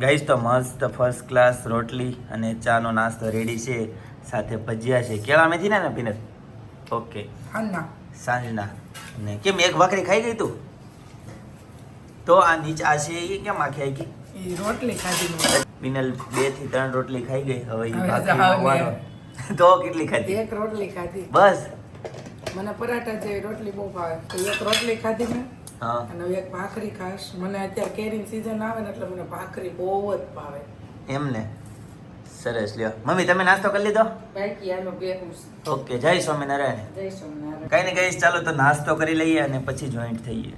Guys તો મસ્ત first class રોટલી અને ચાનો નાસ્તો રેડી છે, સાથે ભજીયા છે. કેળા મેથી ને પીનટ? ઓકે, સાંજના. અને કેમ એક ભાખરી ખાઈ ગઈ તું? તો આ નીચે આ છે એ કેમ આખી આવી ગઈ? એ રોટલી ખાધી. પીનલ 2 થી 3 રોટલી ખાઈ ગઈ. હવે એ ભાખરી તો કેટલી ખાધી? એક રોટલી ખાધી બસ. મને પરાઠા જેવી રોટલી બહુ ભાવે, તો એક રોટલી ખાધી મેં. હા, અને એક ભાખરી ખાસ. મને અત્યારે કેરી સીઝન આવે ને એટલે મને ભાખરી બહુ જ ભાવે. એમ ને? સરસ. લ્યો મમ્મી, તમે નાસ્તો કરી લીધો? બાકી આનો બેહું. ઓકે, જય સ્વામિનારાયણ. જય સોમનાથ. કઈ ને કઈ, ચાલો તો નાસ્તો કરી લઈએ અને પછી જોઈન્ટ થઈએ.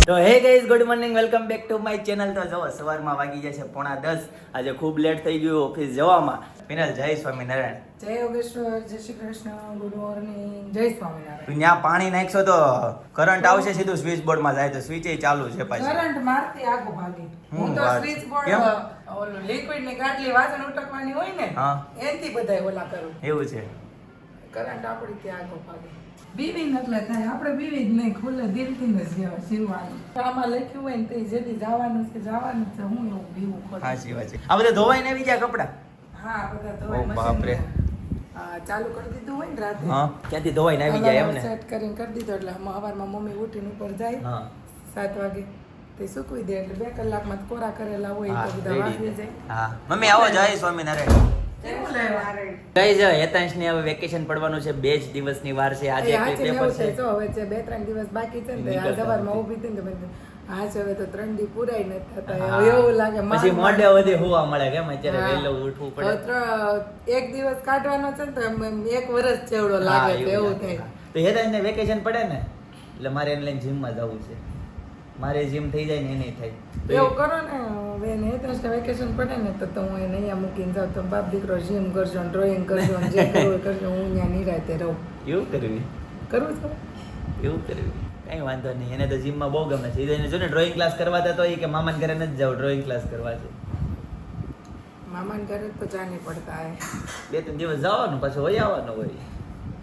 તો hey guys, good morning, welcome back to my channel. તો જો સવારમાં વાગી જશે 9:30. આજે ખૂબ લેટ થઈ ગયું ઓફિસ જવામાં. પીનલ, જય સ્વામિનારાયણ. જય યોગેશ્વર, જય શ્રી કૃષ્ણ, ગુડ મોર્નિંગ, જય સ્વામિનારાયણ. તું ત્યાં પાણી નાખશો તો કરંટ આવશે, સીધું સ્વિચ બોર્ડમાં જાય તો સ્વિચ ચાલુ છે પાછી. કરંટ મારતી આગો ભાગી. હું તો સ્વિચ બોર્ડ ઓલું લિક્વિડ ની ગાટલી વાસણ ઉટકવાની હોય ને, એનથી બધાય ઓલા કરું. એવું છે? કરંટ આપડી ત્યાં આગો ભાગી. બીવીન એટલે થાય, આપણે બીવી જ નહીં, ખુલ્લે દિલથી જ જેવા જીવવાનું. આમાં લખ્યું હોય ને તે જેથી જવાનું છે જવાનું છે, હું એવું બીવું ખોટું. સાચી વાત છે. આ બધા ધોવાઈને આવી ગયા કપડા? હા, બધા ઓ ધોવાઈ બાપરે. ચાલુ કરી દીધું હોય ને રાતે. હા, ક્યાંથી ધોવાઈને આવી જાય એમ ને? સેટ કરીને કરી દીધો એટલે સવારમાં મમ્મી ઉઠીને ઉપર જાય. હા, 7 વાગે તે સૂકવી દે એટલે 2 કલાકમાં કોરા કરેલા હોય હા, તો બધા વાગી જાય. હા. મમ્મી આવો, જય સ્વામિનારાયણ. કેવું લેવા? ગાઈઝ, હેતાંશને હવે વેકેશન પડવાનું છે. 2 જ દિવસની વાર છે. આજે એ હાચે પેપર એવું છે. છે, જો હવે છે 2-3 દિવસ બાકી છે ને, આ સવારમાં ઊભી હતી ને તો મેં હા છે હવે તો 3 દી પૂરાય નથી થતા, હા. એવું લાગે. પછી મોડે વધે હોવા મળે કેમ? અત્યારે હા. વહેલું ઉઠવું પડે. એક દિવસ કાઢવાનો છે ને તો એમ 1 વર્ષ જેવડો હા, લાગે છે, એવું લાગે. થાય. તો હેતાંશને વેકેશન પડે ને એટલે મારે એને લઈને જીમમાં જવું છે. મારે જીમ થઈ જાય ને એને થાય. તો એવું કરો ને, હવે નેતાંશને વેકેશન પડે ને તો હું એને અહીંયા મૂકીને જાઉં, તો બાપ દીકરો જીમ કરજો, ડ્રોઈંગ કરજો, જે કરવું એ કરજો, હું અહીંયા નિરાતે રહું. એવું કરવી? કરવું છે? એવું કરવી? કઈ વાંધો નહીં. એને તો જીમમાં બહુ ગમે છે. એને જો ને ડ્રોઈંગ ક્લાસ કરવા તો એ કે મામાને ઘરે નથી જાવ, ડ્રોઈંગ ક્લાસ કરવા છે. મામાને ઘરે તો જાની પડતા હે. 2-3 દિવસ જવાનું, પછી વહી આવવાનું હોય.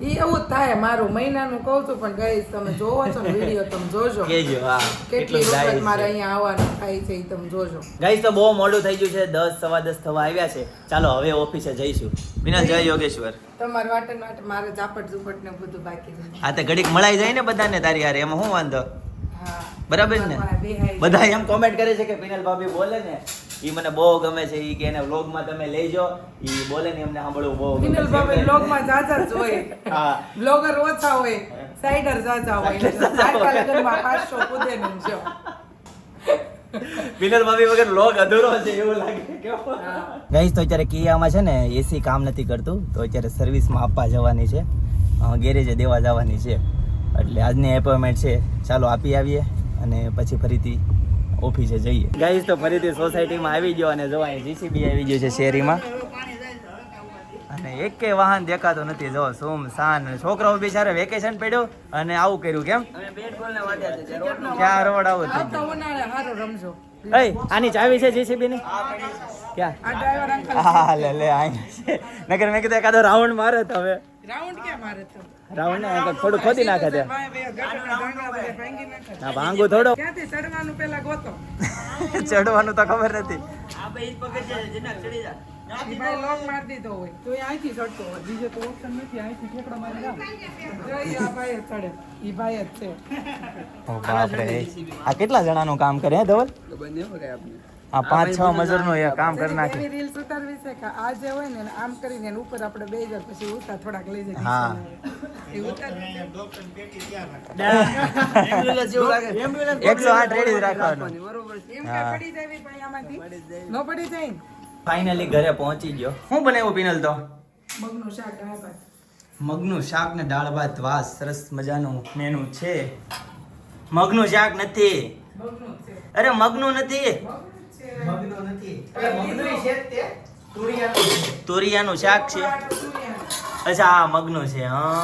ઈ એવું જ થાય મારું. મહિનાનું કહું છું પણ ગાઈસ તમે જોવો છો ને વિડીયો, તમે જોજો કેજો. હા, કેટલી વખત મારે અહીંયા આવવાનું થાય છે, ઈ તમે જોજો. ગાઈસ, તો બહુ મોડું થઈ ગયું છે. 10 સવા 10 થવા આવ્યા છે. ચાલો હવે ઓફિસે જઈશું. વિના, જય યોગેશ્વર. તમારે વાટે મારે ઝાપટ ઝુપટ ને બધું બાકી છે. હા, તો ઘડીક મળાઈ જાય ને બધાને તારી હારે, એમાં શું વાંધો? હા, બરાબર ને? બેહાઈ બધા એમ કોમેન્ટ કરે છે કે પિનલ ભાભી બોલે ને ઈ મને બહુ ગમે છે, ઈ કે એને વ્લોગમાં તમે લઈજો, ઈ બોલે ને એમને સાંભળવું બહુ ગમે પિનલ ભાભી વ્લોગમાં જાજા જ હોય. હા, બ્લોગર ઓછા હોય, સાઈડર જાજા હોય. આટલા લગનમાં 500 કૂદે ને જો. પિનલ ભાભી વગર વ્લોગ અધૂરો છે એવું લાગે. કેવો? ગાઈસ, તો અત્યારે કિયામાં છે ને એસી કામ નથી કરતું, તો અત્યારે સર્વિસમાં આપવા જવાની છે, ગેરેજે દેવા જવાની છે. એટલે આજની એપોઇન્ટમેન્ટ છે. ચાલો આપી આવીએ અને પછી ફરીથી ઓફિસે જઈએ. ગાઈસ, તો ફરીથી સોસાયટીમાં આવી ગયો અને જો અહીં જીસીબી આવી ગયો છે શેરીમાં, અને એકેય વાહન દેખાતો નથી. જો સુમ સાન, છોકરાઓ બિચારે વેકેશન પડ્યું અને આવું કર્યું. કેમ? ક્યાં રોડ આવું થઈ આવતા ઉનાળે હારો રમજો. ગયું? એય, આની ચાવી છે જીસીબી ની? ક્યાં? આ ડ્રાઈવર અંકલ હા, લે અહીંયા છે. નગર મેં કીધું એકાદો રાઉન્ડ મારે તો હવે. રાઉન્ડ ક્યાં મારે તો? રાઉન્ડ ને અંકલ થોડું ખોદી નાખે તે. હા, ભાંગું થોડો. ક્યાંથી ચડવાનું પેલા ગોતો. ચડવાનું તો ખબર નથી. ઈ ભાઈ લોક માર દીધો હોય તો એ અહીંથી ચડતો હોય, બીજો તો ઓપ્શન નથી. અહીંથી ઠેકડો મારી જાવ. જો ઈ આ ભાઈ જ ચડે, ઈ ભાઈ જ છે. ઓ બાપ રે, આ કેટલા જણાનું કામ કરે હે ધવલ? આ 5-6 મજૂરનું એ કામ કરી નાખે. એવી રીલ્સ ઉતારવી છે કે આ જે હોય ને આમ કરીને એની ઉપર આપણે બેસી જાય, પછી ઉતાર થોડાક લઈ જાય. હા. એ ઉતારવી છે. 108 રેડી રાખવાનું. એમ કે પડી જાય ભાઈ આમાંથી નો પડી જાય ને. ફાઇનલી ઘરે પહોંચી ગયો. શું બનાવ્યું પિનલ? તો મગનું શાક, દાળ ભાત. મગનું શાક ને દાળ ભાત. વાહ, સરસ મજાનું મેનુ છે. મગનું શાક નથી. મગનું છે. અરે મગનું નથી, મગનું છે. તુરિયાનું શાક છે. અચ્છા, હા, મગનું છે. હા,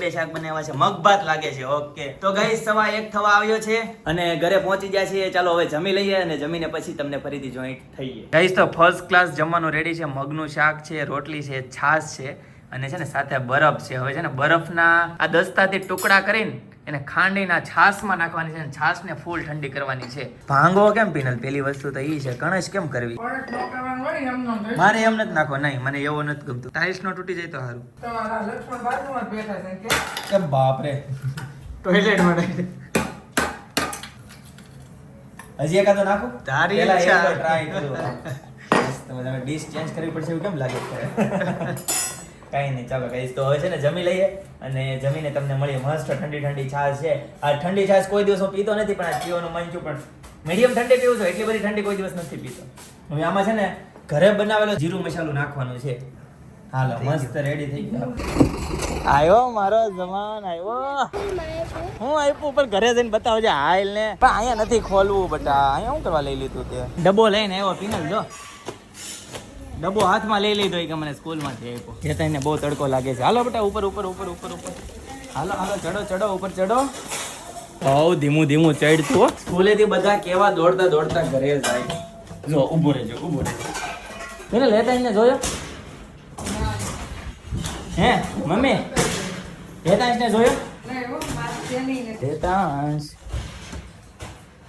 બે શાક બનાવ્યા છે. મગ ભાત લાગે છે. ઓકે, તો ગાઈસ, 1:15 થવા આવ્યો છે અને ઘરે પહોંચી ગયા છીએ. ચાલો હવે જમી લઈએ અને જમીને પછી તમને ફરીથી જોઈન્ટ થઈએ. ગાઈસ, તો ફર્સ્ટ ક્લાસ જમવાનું રેડી છે. મગનું શાક છે, રોટલી છે, છાશ છે અને છે ને સાથે બરફ છે. હવે છે ને બરફના આ દસ્તાથી ટુકડા કરીને એને ખાંડીના છાશમાં નાખવાની છે અને છાશને ફૂલ ઠંડી કરવાની છે. ભાંગો કેમ પીનલ? પેલી વસ્તુ તો ઈ છે, કણશ કેમ કરવી? પરત ન કરવાનું હોય એમ ન થાય. મારે એમ નથી નાખો. નહીં, મને એવો નથી ગમતું. ટાઇલ્સ નો તૂટી જાય તો સારું. તમારા લક્ષ્મણ બાજુમાં જ બેઠા છે કે કે બાપ રે, ટોયલેટ માટે હજી એકાદો નાખો. તારી પહેલા ઈચ્છા. એકવાર try કરું. તમે ડીશ ચેન્જ કરવી પડશે એવું કેમ લાગે છે? કઈ નહીં, ચાલો ગાઈસ, તો હવે છે ને જમી લઈએ અને જમીને તમને મળીએ. મસ્ત ઠંડી ઠંડી છાશ છે. આ ઠંડી છાશ કોઈ દિવસ હું પીતો નથી, પણ આ પીવાનું મન થયું. પણ મીડિયમ ઠંડી પીવું છું, એટલી બધી ઠંડી કોઈ દિવસ નથી પીતો. હવે આમાં છે ને ઘરે બનાવેલો જીરું મસાલું નાખવાનું છે. હાલો, મસ્ત રેડી થઈ ગયો. આવ્યો મારો જમાન આવ્યો. હું આપ્યું પણ ઘરે જઈને બતાવજે હાલ ને. પણ અહીંયા નથી ખોલવું બટા. અહીંયા શું કરવા લઈ લીધું તે? ડબ્બો લઈને આવ્યો પીનલ. જો ડબ્બો હાથમાં લઈ લીધો કે મને સ્કૂલમાંથી આપ્યો. એ તો એને બહુ તડકો લાગે છે. હાલો બેટા, ઉપર ઉપર ઉપર ઉપર ઉપર. હાલો હાલો, ચડો ચડો, ઉપર ચડો. બહુ ધીમું ધીમું ચડતું હો. સ્કૂલેથી બધા કેવા દોડતા દોડતા ઘરે જાય. જો ઊભો રહેજો, ઊભો રહેજો. એને લેતા એને જોયો હે મમ્મી? લેતાંશ ને જોયો? નહીં હો, મારે જેની નથી. લેતાંશ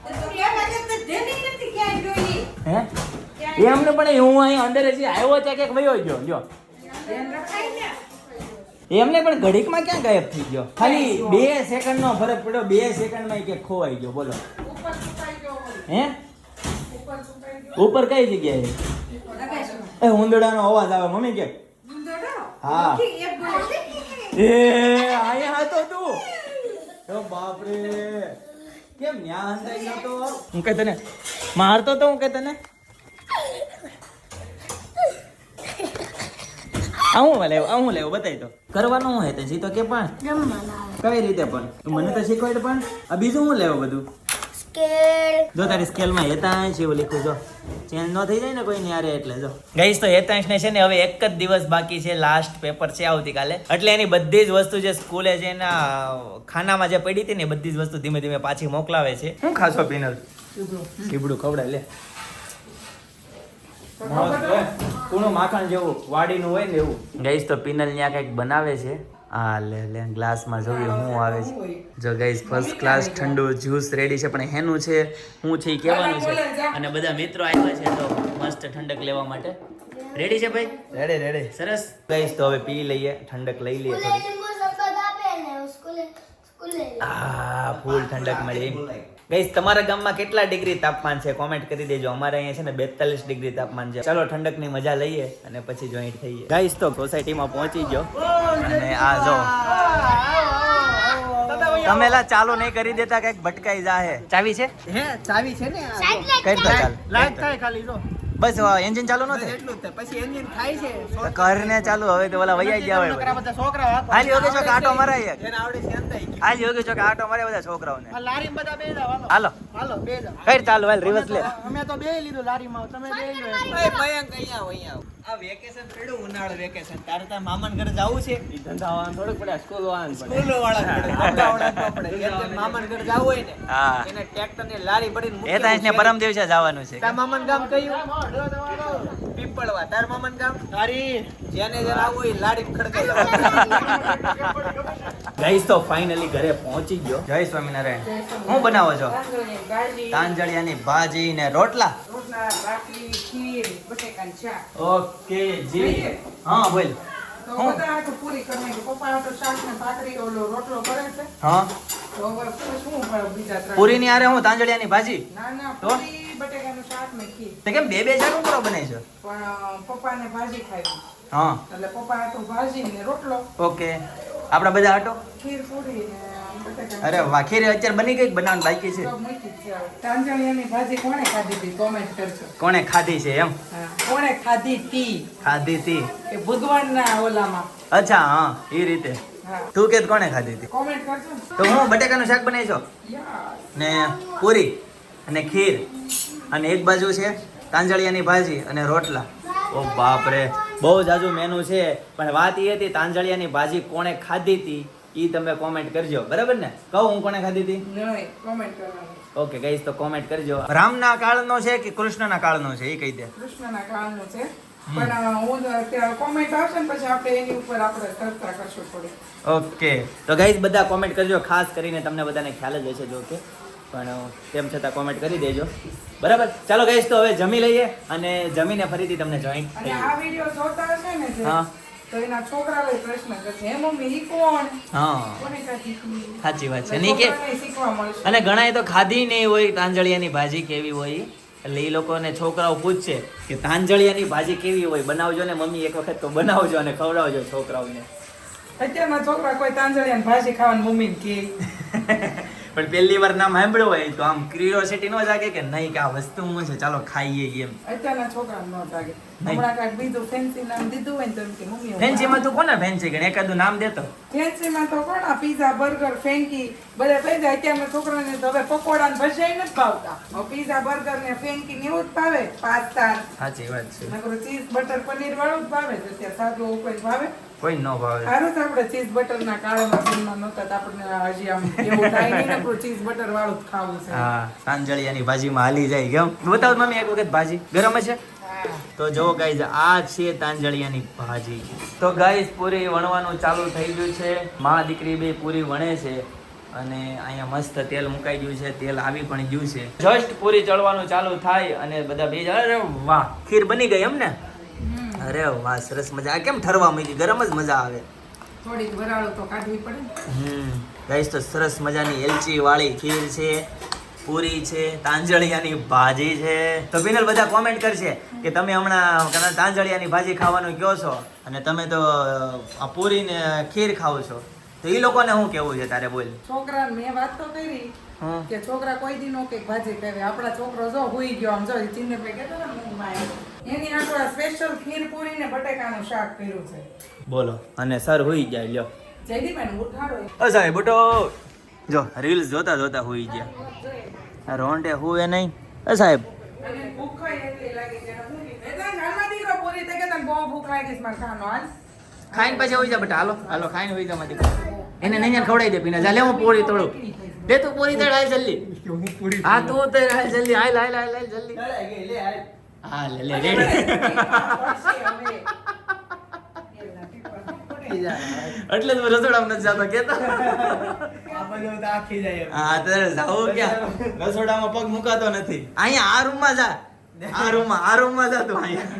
તું લેવા જતો જેની નથી ક્યાંય જોઈ. હે એ અમને પણ હું અહીંયા અંદર હજી આવ્યો છે કે વયો ગયો? જો ધ્યાન રખાય ને. એમને પણ ઘડીકમાં ક્યાં ગાયબ થઈ ગયો? ખાલી 2 સેકન્ડનો ફરક પડ્યો. 2 સેકન્ડમાં કે ખોવાઈ ગયો. બોલો ઉપર સુકાઈ ગયો હોય. હે? ઉપર સુકાઈ ગયો. ઉપર કઈ જગ્યાએ? લગાઈ શકો. એ ઉંદરડાનો અવાજ આવે મમ્મી કે. ઉંદરડો? હા. નથી, એક ગોળ. એ અહીંયા હતો તું. ઓ બાપ રે, કેમ ન્યા અંદાઈ નતો? હું કે તને મારતો તો. હું કે તને આવું લેવું બતાવી તો. કરવાનું હું હે તે જી તો કે પણ કઈ રીતે પણ મને તો શીખવાડ. પણ આ બીજું હું લેવું બધું? જો તારી સ્કેલમાં હેતાંશ એવું લખ્યું. જો ચેન્જ ન થઈ જાય ને કોઈ ન્યારે એટલે. જો ગાઈસ, તો હેતાંશ ને છે ને હવે એક જ દિવસ બાકી છે. લાસ્ટ પેપર છે આવતીકાલે. એટલે એની બધી જ વસ્તુ જે સ્કૂલે છે એના ખાનામાં જે પડી હતી ને બધી જ વસ્તુ ધીમે ધીમે પાછી મોકલાવે છે. શું ખાશો પીનલ? સીબડું ખવડાય લે. પૂણું માખણ જેવું વાડીનું હોય ને એવું. ગાઈસ, તો પીનલ ન્યા કંઈક બનાવે છે. હા લે ગ્લાસમાં જોયું હું આવે છે. જો ગાઈસ, ફર્સ્ટ ક્લાસ ઠંડુ જ્યુસ રેડી છે. પણ હેનું છે હું છે ઈ કહેવાનું છે. અને બધા મિત્રો આવ્યા છે તો મસ્ત ઠંડક લેવા માટે. રેડી છે ભાઈ? રેડી. સરસ ગાઈસ, તો હવે પી લઈએ, ઠંડક લઈ લઈએ થોડી. હા, ફૂલ ઠંડક મળી. ગાઈસ, તમારા ગામમાં કેટલા ડિગ્રી તાપમાન છે કોમેન્ટ કરી દેજો. અમારે અહીંયા છે ને 42 ડિગ્રી તાપમાન છે. ચાલો ઠંડકની મજા લઈએ અને પછી જોઈન્ટ થઈએ. ગાઈસ, તો સોસાયટીમાં પહોંચી ગયો અને આ જો તમે લા ચાલુ નહીં કરી દેતા કઈક ભટકાઈ જાહે. ચાવી છે? હે ચાવી છે ને કઈ તો ચાલ. લાઈટ થાય ખાલી જો બસ એન્જિન ચાલુ ન થાય એટલું જ થાય. પછી એન્જિન થાય છે તો કરને ચાલુ. હવે તો ઓલા વૈયા ગયા હોય. બધા છોકરા હાલ યોગી ચોક આટો મરાય. જેને આવડે છે અંતાઈ ગયું. હાલ યોગી ચોક આટો મરાય બધા છોકરાઓને. આ લારીમાં બધા બે જાવ હાલો હાલો બે જાવ. કઈ ચાલુ હાલ રિવર્સ લે. અમે તો બે લીધું લારીમાં. તમે બે લો. એ ભયંક અહીંયા આ વેકેશન પડ્યું, ઉનાળુ વેકેશન. તારે તાર મામાના ઘરે જાવું છે? ઈ ધંધા વાળાને થોડુંક પડે, સ્કૂલ વાળાને પડે. સ્કૂલ વાળા ઘરે ગામડાવાળા ન પડે. જેમ જેમ મામાના ઘરે જાવું હોય ને હા, એને ટ્રેક્ટર ને લારી પડીને મૂકી એ તાંસ ને પરમ દિવસે જવાનું છે. તાર મામાનું ગામ કયું? પીપળવા. તાર મામાનું ગામ તારી જેને જેને આવું હોય લારી ખડકાઈ જવાનું. ગાઈસ, તો ફાઇનલી ઘરે પહોંચી ગયો. જય સ્વામિનારાયણ. શું બનાવો છો? ગાડી, તાંજળિયાની ભાજી ને રોટલા. રોટલા, ભાખરી, ખીર, બટેકાનું શાક. ઓકે જી. હા બોલ. તો બધા હાટુ પૂરી કરી નાખી. પપ્પા હાટુ શાક ને ભાખરી ઓલો રોટલો કરે છે. હા, તો હવે શું કરે બીજા ત્રણ? પૂરી ની આરે હું તાંજળિયાની ભાજી. ના તો? પૂરી, બટેકાનું શાક ને ખીર. તો કેમ બે શાક કરો બનાવી છો? પણ પપ્પાને ભાજી ખાવી. હા, એટલે પપ્પા હાટુ ભાજી ને રોટલો, ઓકે. આપડા બધા આટો. ખીર પૂરી ને બટેકાનું અરે વાહ, ખીર અત્યારે બની ગઈ, બનાવવાનું બાકી છે. શાક મૂકી જ છે. તાંજળિયાની ભાજી કોણે ખાધી હતી? કોમેન્ટ કરજો. કોણે ખાધી છે એમ? હા, કોણે ખાધી તી? ખાધી હતી. એ ભગવાનના ઓલામાં. અચ્છા, હા એ રીતે. હા, તું કે કોણે ખાધી હતી? કોમેન્ટ કરજો. તો હું બટેકાનું શાક બનાવી છો યસ. ને પૂરી અને ખીર અને એક બાજુ છે તાંજળિયાની ભાજી અને રોટલા. ઓ બાપ રે, બહુ જાજુ મેનુ છે. પણ વાત એ હતી તાંજળિયાની ભાજી કોણે ખાધી હતી ઈ તમે કોમેન્ટ કરજો, બરાબર ને? કહું હું કોણે ખાધી હતી? નહીં, કોમેન્ટ કરવાનું. ઓકે ગાઈસ, તો કોમેન્ટ કરજો. રામના કાળનો છે કે કૃષ્ણના કાળનો છે એ કહી દે. કૃષ્ણના કાળનું છે. પણ હું કોમેન્ટ આવશે ને પછી આપણે એની ઉપર આપણે ચર્ચા કરશું થોડી. ઓકે તો ગાઈઝ બધા કોમેન્ટ કરજો, ખાસ કરીને તમને બધાને ખ્યાલ જ હશે જો કે, પણ તેમ છતાં કોમેન્ટ કરી દેજો. બરાબર, ચાલો ગાઈઝ તો હવે જમી લઈએ અને જમીને ફરીથી તમને જોઈન અને આ વિડીયો જોતા હશે ને જે, હા તો એના છોકરાઓ પ્રશ્ન કરશે, હે મમ્મી ઈ કોણ? હા કોને કાંઈ શીખવી? સાચી વાત છે. એટલે નહીં કે છોકરાને શીખવા મળશે. અને ઘણાએ તો ખાધી નહીં હોય તાંજળિયાની ભાજી કેવી હોય, એટલે એ લોકોને છોકરાઓ પૂછશે કે તાંજળિયાની ભાજી કેવી હોય, બનાવજો ને મમ્મી એક વખત તો બનાવજો અને ખવડાવજો છોકરાઓને. અત્યારના છોકરા કોઈ તાંજળિયાની ભાજી ખાવાની મમ્મીને કહે. પણ પહેલી વાર નામ સાંભળ્યું હોય તો આમ ક્યુરિયોસિટી ન જાગે કે નહીં કે આ વસ્તુ શું છે, ચાલો ખાઈએ એમ. અત્યારના છોકરાને ન જાગે. હમણાં કાંઈક બીજું ફેન્સી નામ દીધું હોય ને તો એમ કે મમ્મી હું ફેન્સીમાં તું કોને ફેન્સી ગણ, એકાદું નામ દેતો. ફેન્સીમાં તો કોણ આ પીઝા બર્ગર ફેન્કી બધા થઈ જાય. અત્યારના છોકરાને તો હવે પકોડા ને ભજીયા નથી ભાવતા. હવે પીઝા બર્ગર ને ફેન્કી ને એવું જ ભાવે, પાસ્તા સાચી વાત છે, નકરું ચીઝ બટર પનીર વાળું જ ભાવે છે. અત્યારે સાદું કોઈ ભાવે કોઈ ન ભાવે. સારું તો આપણે ચીઝ બટર ના કાળામાં ફિલ્મમાં નહોતા તો આપણને હજી આમ એવું થાય નહીં, નકરું ચીઝ બટર વાળું જ ખાવું છે. હા, તાંજળિયાની ભાજીમાં હાલી જાય કેમ. બતાવો મમ્મી એક વખત ભાજી ગરમ છે. હા. તો જો ગાઈઝ આ છે તાંજળિયાની ભાજી. તો ગાઈઝ પૂરી વણવાનું ચાલુ થઈ ગયું છે, માં દીકરી બે પૂરી વણે છે અને અહીંયા મસ્ત તેલ મુકાઈ ગયું છે, તેલ આવી પણ ગયું છે. જસ્ટ પૂરી ચડવાનું ચાલુ થાય અને બધા બે અરે વાહ ખીર બની ગઈ એમ ને. અરે વાહ સરસ મજા. આ કેમ ઠરવા માંડી, ગરમ જ મજા આવે. થોડીક વરાળો તો કાઢવી પડે. ગાઈઝ તો સરસ મજાની એલચી વાળી ખીર છે, પૂરી છે, તાંજળિયાની ભાજી છે. તો બિનલ બધા કોમેન્ટ કરશે કે તમે હમણાં તાંજળિયાની ભાજી ખાવાનું કહો છો અને તમે તો આ પૂરી ને ખીર ખાવ છો, તો એ લોકોને શું કેવું છે તારે, બોલ. છોકરા મેં વાત તો કરી કે છોકરા કોઈ દી નો કે ભાજી ખાવે. આપણા છોકરો જો હુઈ ગયો આમ જો ચિંદરભાઈ કહેતો ને ઊંઘમાં એની આટલા સ્પેશિયલ ખીર પૂરી ને બટેકાનું શાક કર્યું છે. બોલો અને સર હુઈ જાય. લ્યો જયદીપભાઈ ઉઠાડો. ઓ સાહેબ બટો જો રીલ્સ જોતા જોતા હુઈ ગયા. આ રોંઢે હુએ નહીં. એ સાહેબ અને ભૂખ એટલી લાગી છે ને ઊંઘી. એટલે ઘરમાં દીકરો પૂરી થઈ ગઈ તને બહુ ભૂખ લાગી છે મારા ખાનો હાલ. ખાઈને પછી હોઈ જા બેટા. હાલો હાલો ખાઈને હોઈ જા મારી દીકરી. એને નહીં ખવડાવી દે પીને. જા લે હું પૂરી તોડું. દે તું પૂરી તળ હાલ જલ્દી. હા તું તળ હાલ જલ્દી. હાલ હાલ હાલ હાલ જલ્દી. હા લે લે રેડી. એટલે જ રસોડામાં નથી જતો કેતો. હા તારે જાવું ક્યાં, રસોડામાં પગ મુકાતો નથી. અહીંયા આ રૂમમાં જા, આ રૂમમાં જા તું અહીંયા.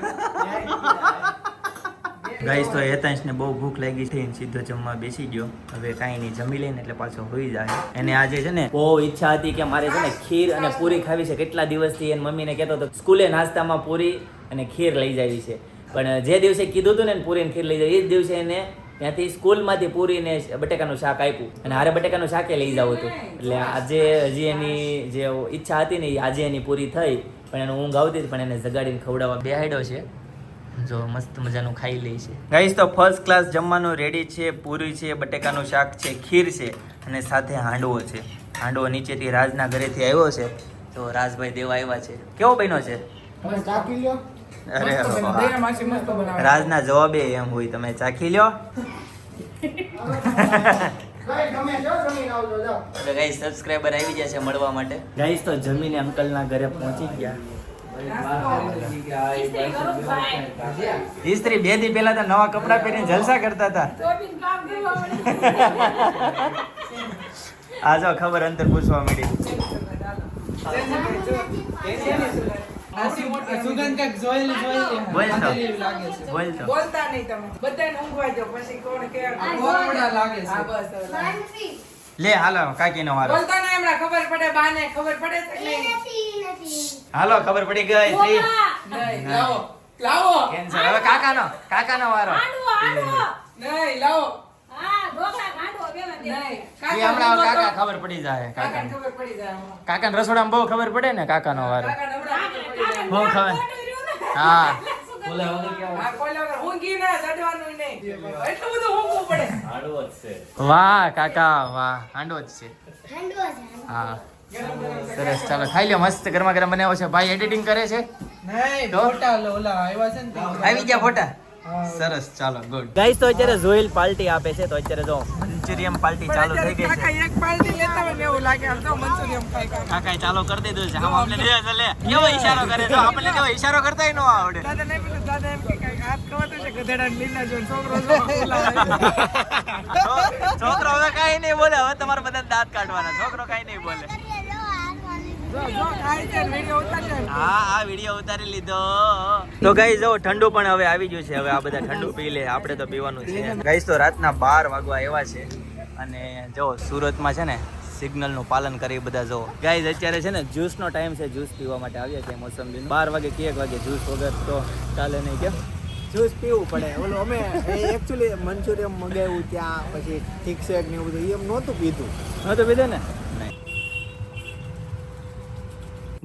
ગાઈસ તો હેતાંશને બહુ ભૂખ લાગી છે, સીધો જમવા બેસી ગયો. હવે કાંઈ નહીં, જમી લઈને એટલે પાછો હોઈ જાય. એને આજે છે ને બહુ ઈચ્છા હતી કે મારે છે ને ખીર અને પૂરી ખાવી છે. કેટલા દિવસથી એને મમ્મીને કહેતો હતો સ્કૂલે નાસ્તામાં પૂરી અને ખીર લઈ જાવી છે, પણ જે દિવસે કીધું હતું ને પૂરી અને ખીર લઈ જાય એ જ દિવસે એને ત્યાંથી સ્કૂલમાંથી પૂરી ને બટેકાનું શાક આપ્યું અને હારે બટેકાનું શાકે લઈ જવું હતું. એટલે આજે હજી એની જે ઈચ્છા હતી ને એ આજે એની પૂરી થઈ, પણ એને ઊંઘ આવતી હતી, પણ એને જગાડીને ખવડાવવા બેહાડ્યો છે. જો મસ્ત મજાનું ખાઈ લે છે. ગાઈસ તો ફર્સ્ટ ક્લાસ જમવાનું રેડી છે. પૂરી છે, બટેકાનું શાક છે, ખીર છે અને સાથે હાંડવો છે. હાંડવો નીચેથી રાજના ઘરેથી આવ્યો છે, તો રાજભાઈ દેવા આવ્યા છે. કેવો બન્યો છે? અરે વાહ. રાજના જવાબે એમ હોય, તમે ચાખી લ્યો. ગાઈસ સબસ્ક્રાઇબર આવી ગયા છે મળવા માટે. ગાઈસ તો જમીને અંકલના ઘરે પહોંચી ગયા. ઇસ્ત્રી 2 દી પહેલા તો નવા કપડા પહેરીને જલસા કરતા હતા. આ જો ખબર અંતર પૂછવા મળી. બોલતા નહીં તમે, બધાને ઊંઘવા દો પછી કોણ કે ગોળડા લાગે છે. હા બસ લે હાલો કાકીનો વારો. બોલતા નહીં, હમણાં ખબર પડે, બાને ખબર પડે છે કે નહીં? હાલો ખબર પડી ગઈ. નહીં, લાવો લાવો. કેન્સર. હવે કાકાનો વારો. નહીં લાવો. નહીં, એ હમણાં કાકા ખબર પડી જાય. કાકાને ખબર પડી જાય હમણાં. કાકાને રસોડામાં બહુ ખબર પડે ને કાકાનો વારો. કાકાને હમણાં ખબર પડી જાય. બહુ ખબર. હા આ કોઈ વગર ઊંઘી ના ચડવાનું નહીં. એટલું બધું ઊંઘવું પડે. વાહ કાકા વાહ. હાંડવો જ છે. હા સરસ. ચાલો ખાઈ લો. મસ્ત ગરમા ગરમ બનાવ્યો છે. ભાઈ એડિટિંગ કરે છે. નહીં તો? ફોટા ઓલા આવ્યા છે ને તે આવી ગયા ફોટા. સરસ ચાલો ગુડ ગાઈસ તો અત્યારે જોઈલ પાર્ટી આપે છે તો અત્યારે જો મંચુરિયમ પાર્ટી ચાલુ થઈ ગઈ છે એક પાર્ટી લેતા હોય ને એવું લાગે આમ તો મંચુરિયમ ખાઈ ખાઈ કાકાએ ચાલુ કરી દીધું છે આમ અમને દે લે કેવો ઈશારો કરે જો આપણે કેવો ઈશારો કરતાય ન આવડે દાદા નહીં પેલું દાદા એમ કે કાંઈક હાથ ખવાતો છે ગધેડા ને લીલા જોઈને છોકરો જો બોલાવે. છોકરો હવે કાઈ નહીં બોલે હવે તમારે બધા દાંત કાઢવાના છોકરો કાઈ નહીં બોલે જો ખાય છે વિડિયો ઉતારજે. હા વિડીયો ઉતારી લીધો તો ગાઈસ જો ઠંડુ પણ હવે આવી ગયું છે હવે આ બધા ઠંડુ પી લે આપણે તો પીવાનું છે ગાઈસ તો રાતના 12 વાગવા આવ્યા છે અને જો સુરતમાં છે ને સિગ્નલનું પાલન કરી બધા જો ગાઈસ અત્યારે છે ને જ્યુસનો ટાઈમ છે જ્યુસ પીવા માટે આવ્યા છે મોસંબી 12 વાગે કે 1 વાગે જ્યુસ વગર તો ચાલે નહીં કેમ જ્યુસ પીવું પડે ઓલો અમે એકચ્યુઅલી મંચુરિયમ મગાવ્યું ત્યાં પછી ઠીક શેક ને એવું બધું એમ નહોતું પીધું હા તો પીધે ને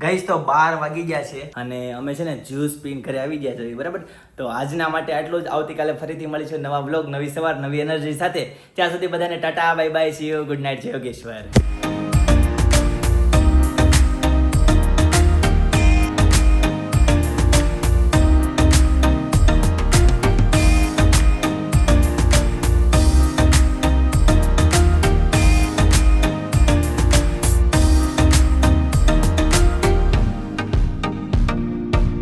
ગાઈસ તો 12 વાગી ગયા છે અને અમે છે ને જ્યુસ પીન ઘરે આવી ગયા છે બરાબર તો આજના માટે આટલું જ આવતીકાલે ફરીથી મળીશું નવા વ્લોગ નવી સવાર નવી એનર્જી સાથે ત્યાં સુધી બધાને Tata bye bye see you good night જય યોગેશ્વર